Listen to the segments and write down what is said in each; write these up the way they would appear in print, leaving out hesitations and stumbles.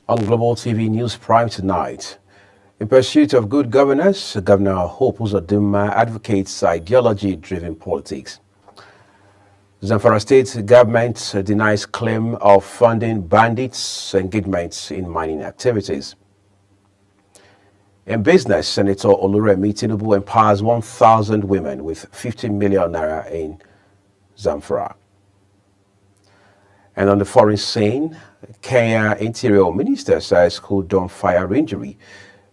On Global TV News Prime tonight, in pursuit of good governance, Governor Hope Uzodinma advocates ideology-driven politics. Zamfara State government denies claim of funding bandits' engagements in mining activities. In business, Senator Oluremi Tinubu empowers 1,000 women with 50 million naira in Zamfara. And on the foreign scene, Kenya Interior Minister says could don't fire injury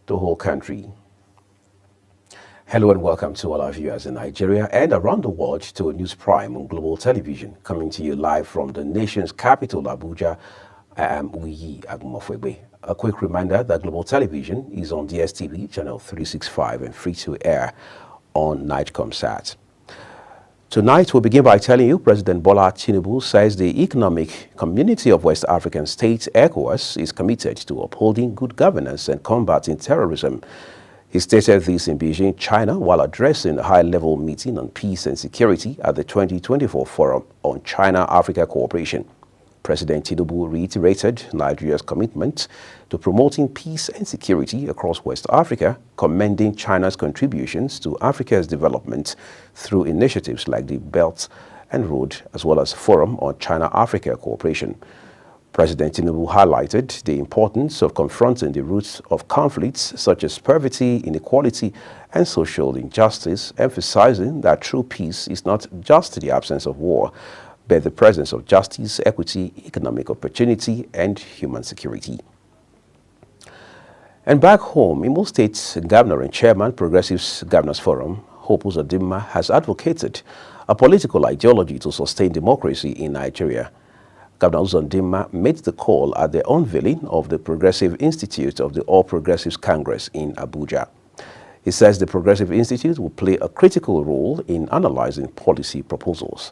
to whole country. Hello and welcome to all our viewers in Nigeria and around the world to News Prime on Global Television, coming to you live from the nation's capital, Abuja. Uyi Agumofwebe. A quick reminder that Global Television is on DSTV, channel 365 and free to air on Nightcomsat. Tonight, we'll begin by telling you President Bola Tinubu says the Economic Community of West African States, ECOWAS, is committed to upholding good governance and combating terrorism. He stated this in Beijing, China, while addressing a high-level meeting on peace and security at the 2024 Forum on China-Africa Cooperation. President Tinubu reiterated Nigeria's commitment to promoting peace and security across West Africa, commending China's contributions to Africa's development through initiatives like the Belt and Road, as well as Forum on China-Africa Cooperation. President Tinubu highlighted the importance of confronting the roots of conflicts such as poverty, inequality, and social injustice, emphasizing that true peace is not just the absence of war, but the presence of justice, equity, economic opportunity, and human security. And back home, Imo State's Governor and Chairman, Progressive Governors Forum, Hope Uzodinma, has advocated a political ideology to sustain democracy in Nigeria. Governor Uzodinma made the call at the unveiling of the Progressive Institute of the All Progressives Congress in Abuja. He says the Progressive Institute will play a critical role in analyzing policy proposals.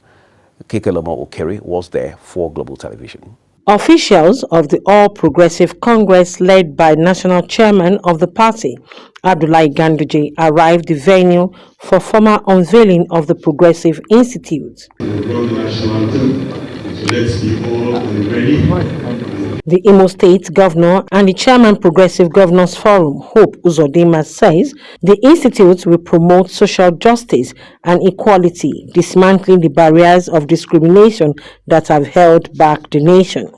Kekelomo Okere was there for Global Television. Officials of the All Progressive Congress, led by National Chairman of the party, Abdullahi Ganduje, arrived the venue for formal unveiling of the Progressive Institute. The Imo State Governor and the Chairman Progressive Governors Forum, Hope Uzodinma, says the institute will promote social justice and equality, dismantling the barriers of discrimination that have held back the nation.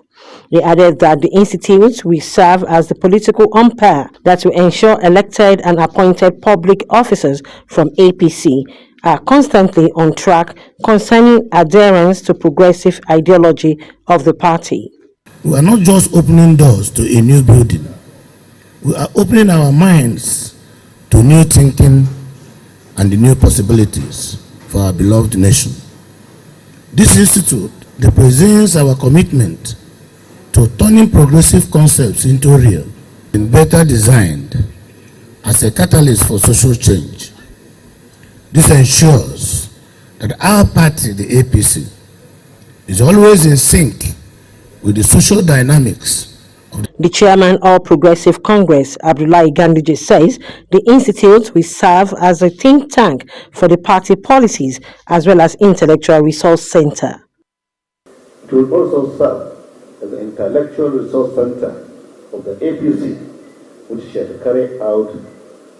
They added that the institute will serve as the political umpire that will ensure elected and appointed public officers from APC are constantly on track concerning adherence to progressive ideology of the party. We are not just opening doors to a new building. We are opening our minds to new thinking and the new possibilities for our beloved nation. This institute represents our commitment to turning progressive concepts into real and better designed as a catalyst for social change. This ensures that our party, the APC, is always in sync with the social dynamics of the Chairman of Progressive Congress, Abdullahi Ganduje, says the institute will serve as a think tank for the party policies as well as intellectual resource center. It will also serve as an intellectual resource center of the APC, which shall carry out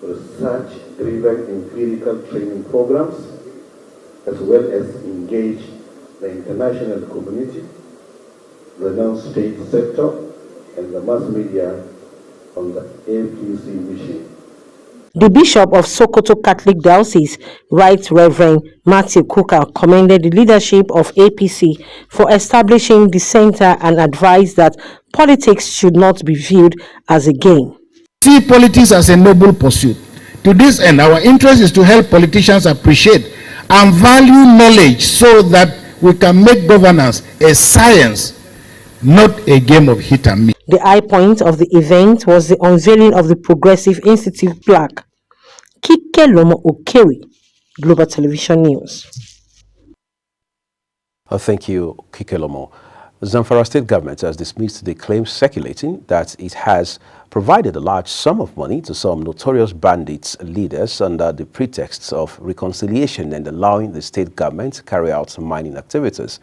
research-driven empirical training programs, as well as engage the international community, the non-state sector, and the mass media on the APC mission. The Bishop of Sokoto Catholic Diocese, Right Reverend Matthew Kuka, commended the leadership of APC for establishing the center and advised that politics should not be viewed as a game. See politics as a noble pursuit. To this end, our interest is to help politicians appreciate and value knowledge so that we can make governance a science, not a game of hit and miss. The high point of the event was the unveiling of the Progressive Institute plaque. Kekelomo Okere, Global Television News. Thank you, Kekelomo. Zamfara State government has dismissed the claims circulating that it has provided a large sum of money to some notorious bandits leaders under the pretext of reconciliation and allowing the state government to carry out mining activities.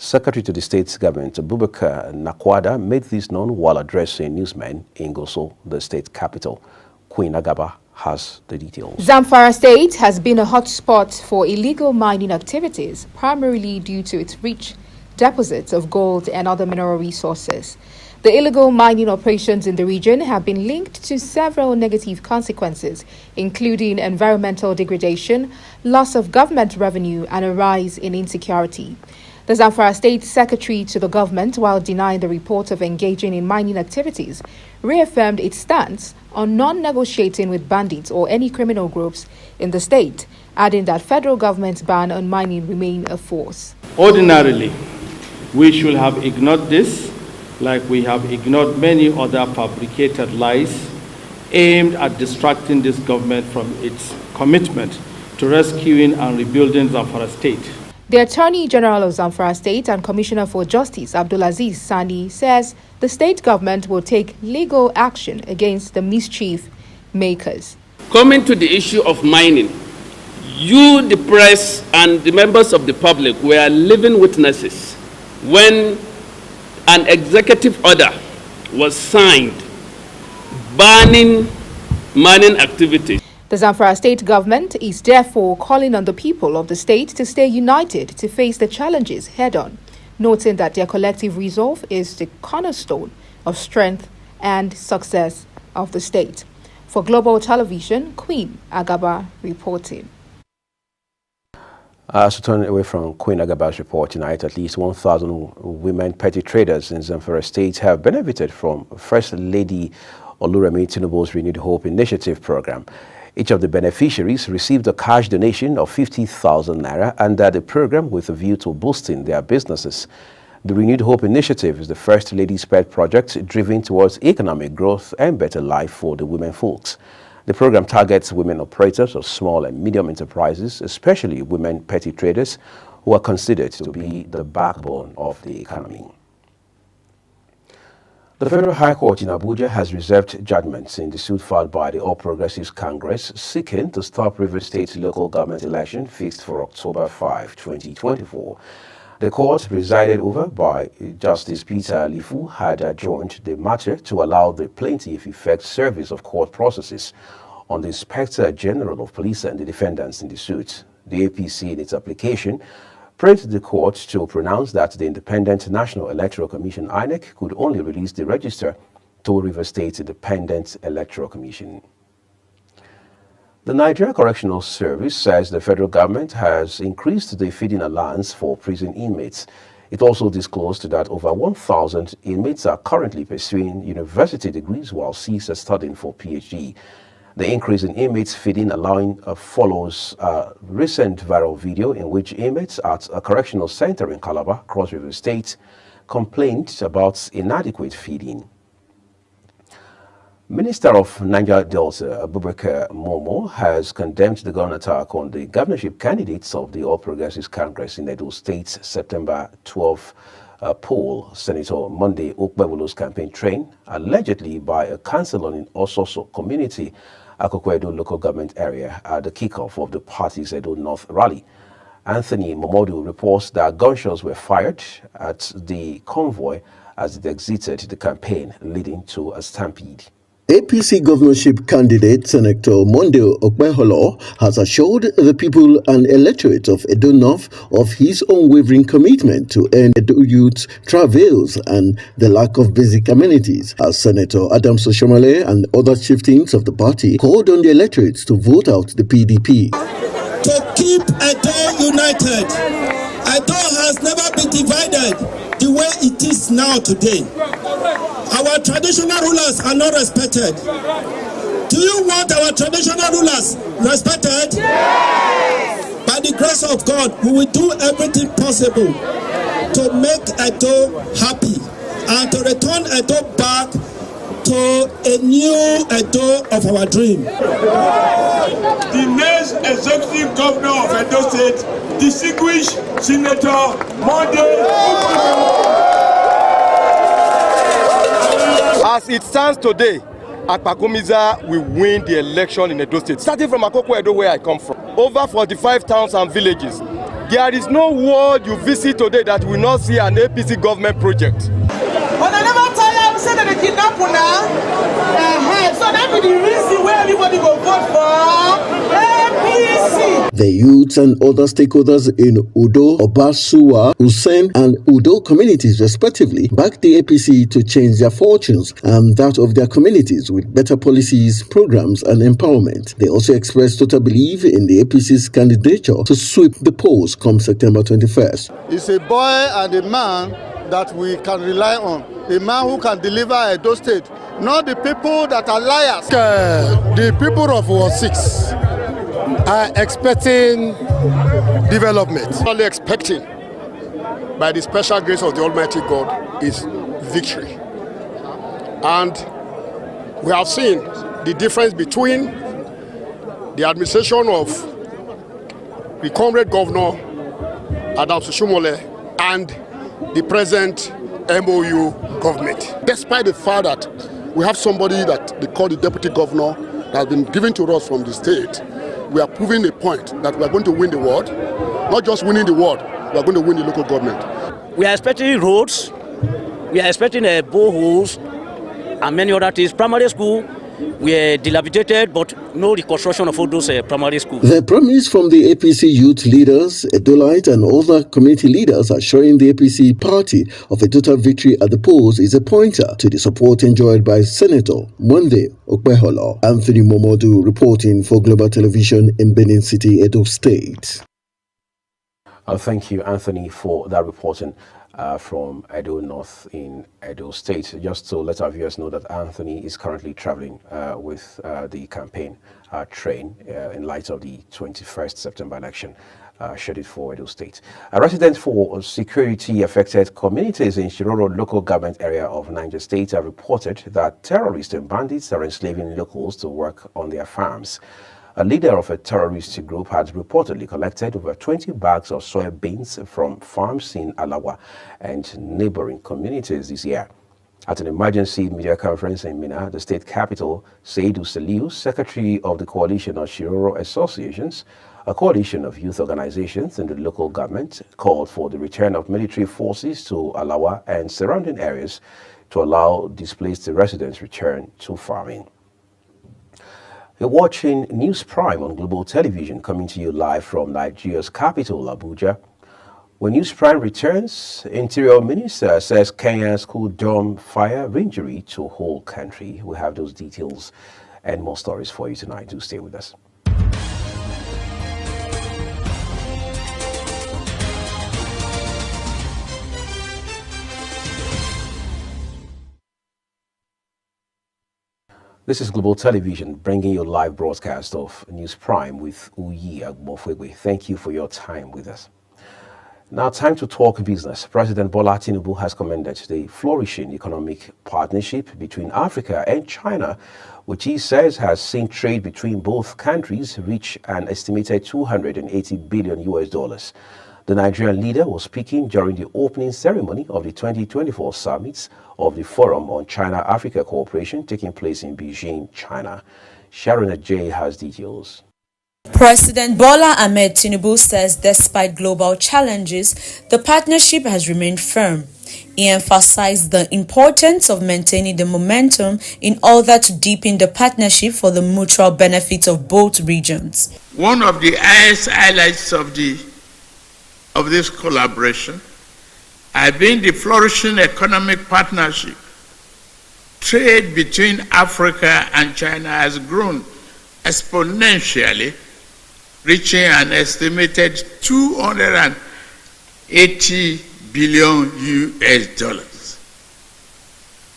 Secretary to the state government, Abubakar Nakwada, made this known while addressing newsmen in Gusau, the state capital. Queen Agaba has the details. Zamfara State has been a hotspot for illegal mining activities, primarily due to its rich deposits of gold and other mineral resources. The illegal mining operations in the region have been linked to several negative consequences, including environmental degradation, loss of government revenue, and a rise in insecurity. The Zamfara State Secretary to the government, while denying the report of engaging in mining activities, reaffirmed its stance on non-negotiating with bandits or any criminal groups in the state, adding that federal government's ban on mining remain a force. Ordinarily, we should have ignored this, like we have ignored many other fabricated lies aimed at distracting this government from its commitment to rescuing and rebuilding Zamfara State. The Attorney General of Zamfara State and Commissioner for Justice, Abdulaziz Sani, says the state government will take legal action against the mischief makers. Coming to the issue of mining, you, the press, and the members of the public were living witnesses when an executive order was signed banning mining activities. The Zamfara State government is therefore calling on the people of the state to stay united to face the challenges head-on, noting that their collective resolve is the cornerstone of strength and success of the state. For Global Television, Queen Agaba reporting. To turn away from Queen Agaba's report tonight, at least 1,000 women petty traders in Zamfara State have benefited from First Lady Oluremi Tinubu's Renewed Hope Initiative program. Each of the beneficiaries received a cash donation of 50,000 naira under the program with a view to boosting their businesses. The Renewed Hope Initiative is the First Lady's Pet project driven towards economic growth and better life for the women folks. The program targets women operators of small and medium enterprises, especially women petty traders, who are considered to be the backbone of the economy. The Federal High Court in Abuja has reserved judgments in the suit filed by the All Progressives Congress seeking to stop Rivers State local government election fixed for October 5, 2024. The court, presided over by Justice Peter Lifu, had adjourned the matter to allow the plaintiff effect service of court processes on the Inspector General of Police and the defendants in the suit. The APC, in its application, prayed the court to pronounce that the Independent National Electoral Commission (INEC) could only release the register to Rivers State Independent Electoral Commission. The Nigeria Correctional Service says the federal government has increased the feeding allowance for prison inmates. It also disclosed that over 1,000 inmates are currently pursuing university degrees while 6 are studying for PhD. The increase in inmates feeding follows a recent viral video in which inmates at a correctional center in Calabar, Cross River State, complained about inadequate feeding. Minister of Niger Delta, Abubakar Momo, has condemned the gun attack on the governorship candidates of the All Progressives Congress in Edo State's September 12 poll. Senator Monday Okpebolo's campaign train, allegedly by a councillor in Ososo community, Akoko Edo local government area, at the kickoff of the party's Edo North rally. Anthony Momodu reports that gunshots were fired at the convoy as it exited the campaign, leading to a stampede. APC governorship candidate Senator Monday Okpebolo has assured the people and electorate of Edo North of his unwavering commitment to end Edo youth's travails and the lack of basic amenities, as Senator Adams Oshomole and other chieftains of the party called on the electorates to vote out the PDP. To keep Edo united. Edo has never been divided the way it is now today. Our traditional rulers are not respected. Do you want our traditional rulers respected? Yes! By the grace of God, we will do everything possible to make Edo happy and to return Edo back to a new Edo of our dream. The next executive governor of Edo State, distinguished Senator Monday. As it stands today, Akpakomiza will win the election in Edo State. Starting from Akoko Edo, where I come from, over 45 towns and villages There is no world you visit today that will not see an APC government project. But I never tell you, I'm saying that they kidnap you now. So that be the reason where everybody go vote for APC. The youths and other stakeholders in Udo, Obasuwa, Hussein, and Udo communities, respectively, backed the APC to change their fortunes and that of their communities with better policies, programs, and empowerment. They also expressed total belief in the APC's candidature to sweep the polls come September 21st. It's a boy and a man that we can rely on, a man who can deliver Edo State, not the people that are liars. The people of Ward 6 are expecting development. Only expecting, by the special grace of the Almighty God, is victory. And we have seen the difference between the administration of the comrade governor, Adams Oshomole, and the present MOU government. Despite the fact that we have somebody that they call the deputy governor that has been given to us from the state, we are proving a point that we are going to win the world. Not just winning the world, we are going to win the local government. We are expecting roads, we are expecting boreholes and many other things. Primary school, we are dilapidated, but no reconstruction of all those primary schools. The promise from the APC youth leaders, Edolite, and other community leaders assuring the APC party of a total victory at the polls is a pointer to the support enjoyed by Senator Monday Okpeholo. Anthony Momodu reporting for Global Television in Benin City, Edo State. Thank you, Anthony, for that reporting. From Edo North in Edo State. Just to let our viewers know that Anthony is currently traveling with the campaign train in light of the 21st September election scheduled for Edo State. Residents for security affected communities in Shiroro local government area of Niger State have reported that terrorists and bandits are enslaving locals to work on their farms. A leader of a terrorist group had reportedly collected over 20 bags of soybeans from farms in Alawa and neighboring communities this year. At an emergency media conference in Minna, the state capital, Seydou Saliu, secretary of the Coalition of Shiroro Associations, a coalition of youth organizations in the local government, called for the return of military forces to Alawa and surrounding areas to allow displaced residents return to farming. You're watching News Prime on Global Television, coming to you live from Nigeria's capital, Abuja. When News Prime returns, Interior Minister says Kenyans could dump fire injury to whole country. We have those details and more stories for you tonight. Do stay with us. This is Global Television, bringing you a live broadcast of News Prime with Uyi Agbofwegwe. Thank you for your time with us. Now, time to talk business. President Bola Tinubu has commended the flourishing economic partnership between Africa and China, which he says has seen trade between both countries reach an estimated $280 billion. The Nigerian leader was speaking during the opening ceremony of the 2024 summits of the Forum on China-Africa Cooperation taking place in Beijing, China. Sharon Ajay has details. President Bola Ahmed Tinubu says despite global challenges, the partnership has remained firm. He emphasized the importance of maintaining the momentum in order to deepen the partnership for the mutual benefit of both regions. One of the highlights of this collaboration has been the flourishing economic partnership. Trade between Africa and China has grown exponentially, reaching an estimated $280 billion.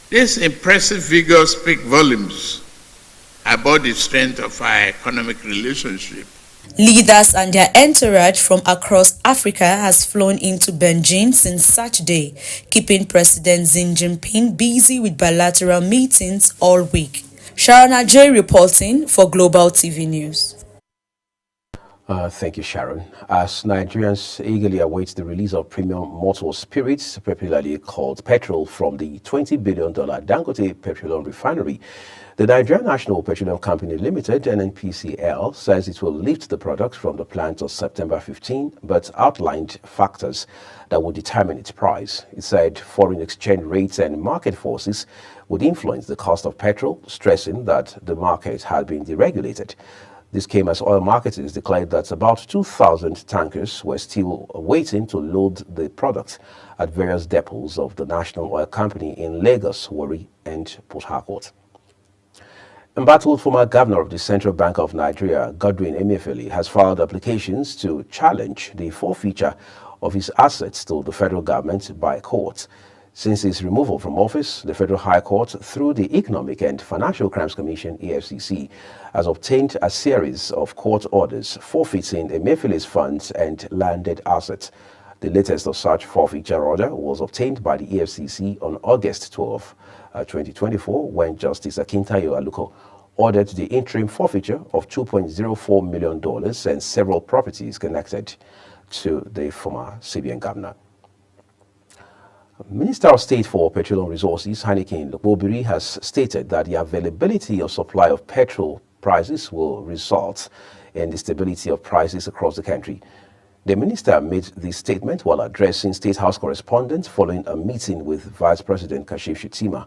These impressive figures speak volumes about the strength of our economic relationship. Leaders and their entourage from across Africa has flown into Beijing since Saturday, keeping President Xi Jinping busy with bilateral meetings all week. Sharon Ajay reporting for Global TV News. Thank you, Sharon. As Nigerians eagerly await the release of premium motor spirits, popularly called petrol, from the $20 billion Dangote Petroleum Refinery, The Nigeria National Petroleum Company Limited, NNPCL, says it will lift the product from the plant on September 15, but outlined factors that would determine its price. It said foreign exchange rates and market forces would influence the cost of petrol, stressing that the market had been deregulated. This came as oil marketers declared that about 2,000 tankers were still waiting to load the product at various depots of the National Oil Company in Lagos, Warri, and Port Harcourt. Embattled former governor of the Central Bank of Nigeria, Godwin Emefiele, has filed applications to challenge the forfeiture of his assets to the federal government by court. Since his removal from office, the Federal High Court, through the Economic and Financial Crimes Commission, EFCC, has obtained a series of court orders forfeiting Emefiele's funds and landed assets. The latest of such forfeiture order was obtained by the EFCC on August 12, 2024, when Justice Akintayo Aluko ordered the interim forfeiture of $2.04 million and several properties connected to the former CBN governor. Minister of State for Petroleum Resources, Heineken Lokpobiri, has stated that the availability of supply of petrol prices will result in the stability of prices across the country. The minister made this statement while addressing State House correspondents following a meeting with Vice President Kashif Shettima.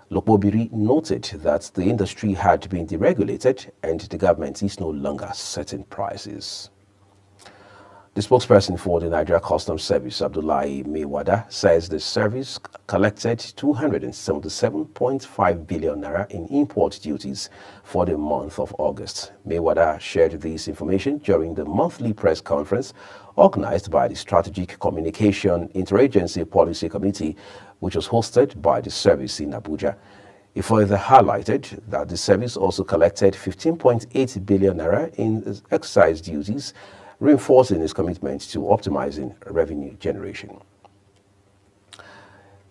Lokpobiri noted that the industry had been deregulated and the government is no longer setting prices. The spokesperson for the Nigeria Customs Service, Abdullahi Mewada, says the service collected 277.5 billion naira in import duties for the month of August. Mewada shared this information during the monthly press conference organized by the Strategic Communication Interagency Policy Committee, which was hosted by the service in Abuja. He further highlighted that the service also collected 15.8 billion naira in excise duties, reinforcing its commitment to optimizing revenue generation.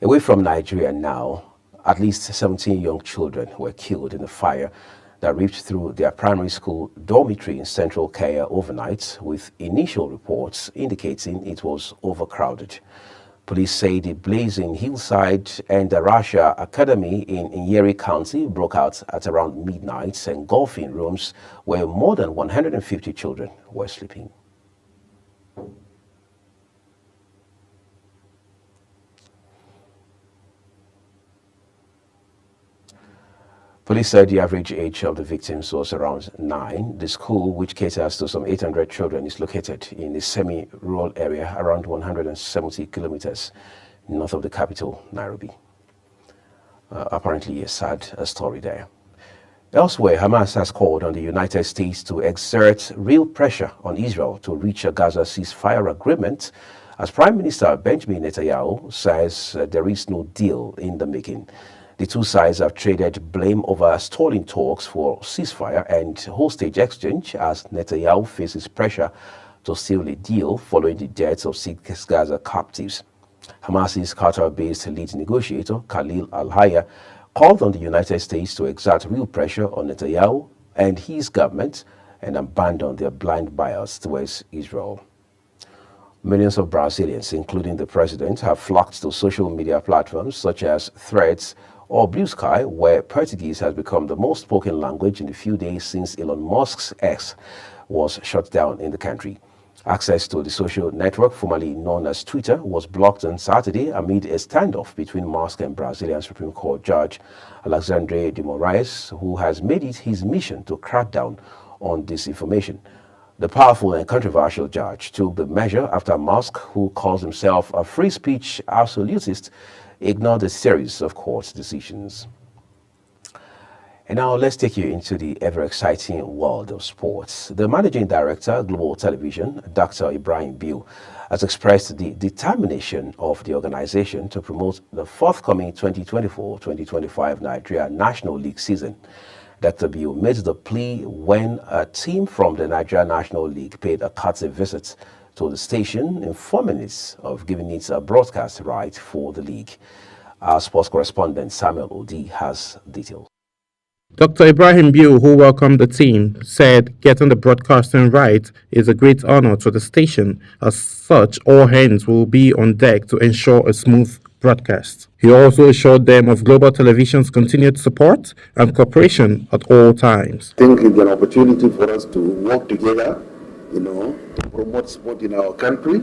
Away from Nigeria now, at least 17 young children were killed in a fire that ripped through their primary school dormitory in central Kenya overnight, with initial reports indicating it was overcrowded. Police say the blaze in Hillside and Arasha Academy in Nyeri County broke out at around midnight, engulfing rooms where more than 150 children were sleeping. Police said the average age of the victims was around 9. The school, which caters to some 800 children, is located in a semi-rural area around 170 kilometers north of the capital, Nairobi. Apparently a sad story there. Elsewhere, Hamas has called on the United States to exert real pressure on Israel to reach a Gaza ceasefire agreement, as Prime Minister Benjamin Netanyahu says there is no deal in the making. The two sides have traded blame over stalling talks for ceasefire and hostage exchange as Netanyahu faces pressure to seal a deal following the deaths of 6 Gaza captives. Hamas's Qatar-based lead negotiator, Khalil Al-Hayya, called on the United States to exert real pressure on Netanyahu and his government and abandon their blind bias towards Israel. Millions of Brazilians, including the president, have flocked to social media platforms such as Threads or Blue Sky, where Portuguese has become the most spoken language in the few days since Elon Musk's X was shut down in the country. Access to the social network, formerly known as Twitter, was blocked on Saturday amid a standoff between Musk and Brazilian Supreme Court Judge Alexandre de Moraes, who has made it his mission to crack down on disinformation. The powerful and controversial judge took the measure after Musk, who calls himself a free speech absolutist, ignored a series of court decisions. And now let's take you into the ever-exciting world of sports. The managing director, Global Television, Dr. Ibrahim Biu, has expressed the determination of the organization to promote the forthcoming 2024-2025 Nigeria National League season. Dr. Biu made the plea when a team from the Nigeria National League paid a courtesy visit to the station, informing it of giving it a broadcast right for the league. Our sports correspondent Samuel Odi has details. Dr. Ibrahim Biu, who welcomed the team, said getting the broadcasting right is a great honor to the station. As such, all hands will be on deck to ensure a smooth broadcast. He also assured them of Global Television's continued support and cooperation at all times. I think it's an opportunity for us to work together, to promote sport in our country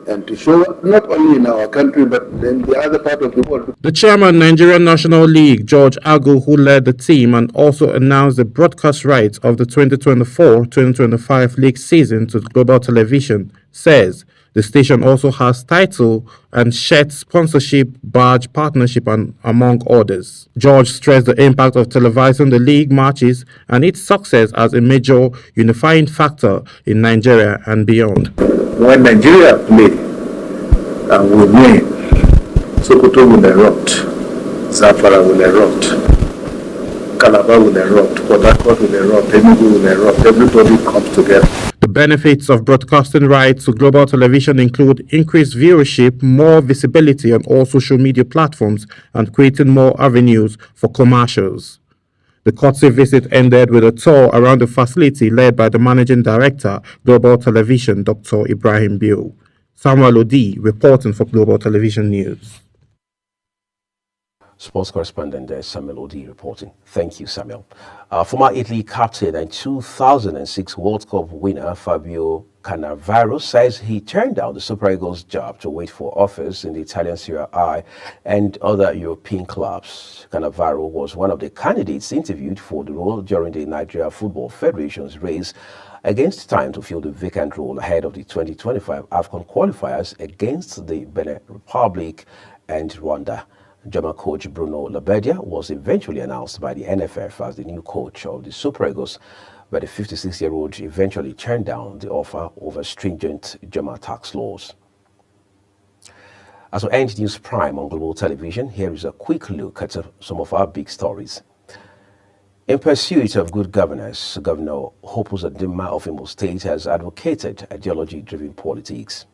and to show not only in our country but in the other part of the world. The chairman, Nigerian National League, George Agu, who led the team and also announced the broadcast rights of the 2024-2025 league season to Global Television, says the station also has title and shirt sponsorship, badge partnership, and among others. George stressed the impact of televising the league matches and its success as a major unifying factor in Nigeria and beyond. When Nigeria play and we win, Sokoto will erupt, Zamfara will erupt, Calabar will erupt, Port Harcourt will erupt, Enugu will erupt, everybody comes together. The benefits of broadcasting rights to Global Television include increased viewership, more visibility on all social media platforms, and creating more avenues for commercials. The courtesy visit ended with a tour around the facility led by the Managing Director, Global Television, Dr. Ibrahim Bio. Samuel Odi reporting for Global Television News. Sports correspondent there, Samuel Odi reporting. Thank you, Samuel. Former Italy captain and 2006 World Cup winner Fabio Cannavaro says he turned down the Super Eagles job to wait for offers in the Italian Serie A and other European clubs. Cannavaro was one of the candidates interviewed for the role during the Nigeria Football Federation's race against time to fill the vacant role ahead of the 2025 AFCON qualifiers against the Benin Republic and Rwanda. German coach Bruno Labbadia was eventually announced by the NFF as the new coach of the Super Eagles, but the 56-year-old eventually turned down the offer over stringent German tax laws. As we end News Prime on Global Television, here is a quick look at some of our big stories. In pursuit of good governance, Governor Hope Uzodinma of Imo State has advocated ideology-driven politics.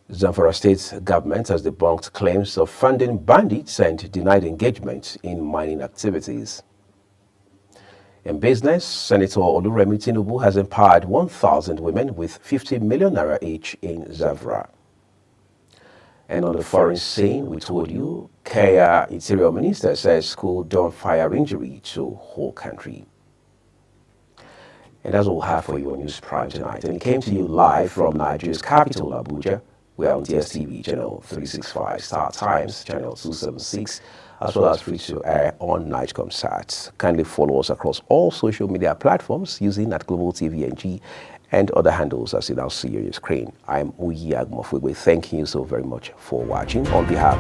Zamfara State government has debunked claims of funding bandits and denied engagement in mining activities. In business, Senator Oluremi Tinubu has empowered 1,000 women with 50 million naira each in Zamfara. And on the foreign scene, we told you, Kenya Interior Minister says school don't fire injury to whole country. And that's all we have for you on News Prime tonight. And it came to you live from Nigeria's capital, Abuja. We are on DSTV channel 365, Star Times channel 276, as well as free to air on Nigecomsat. Kindly follow us across all social media platforms using @Global TVNG and other handles as you now see on your screen. I'm Uyi Agmofugwe, thanking you so very much for watching. On behalf